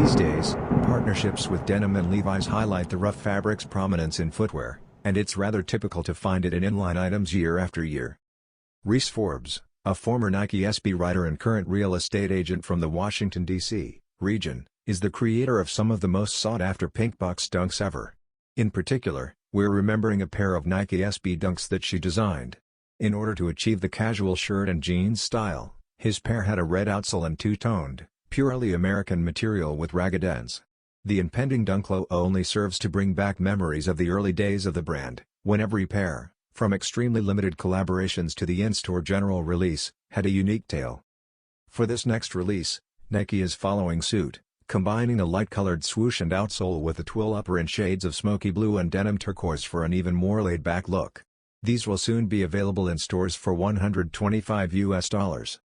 These days, partnerships with Denham and Levi's highlight the rough fabric's prominence in footwear, and it's rather typical to find it in inline items year after year. Reese Forbes, a former Nike SB writer and current real estate agent from the Washington, D.C. region, is the creator of some of the most sought-after pink box dunks ever. In particular, we're remembering a pair of Nike SB dunks that she designed. In order to achieve the casual shirt and jeans style, his pair had a red outsole and two-toned, purely American material with ragged ends. The impending dunk low only serves to bring back memories of the early days of the brand, when every pair, from extremely limited collaborations to the in-store general release, had a unique tale. For this next release, Nike is following suit, combining a light-colored swoosh and outsole with a twill upper in shades of smoky blue and denim turquoise for an even more laid-back look. These will soon be available in stores for $125.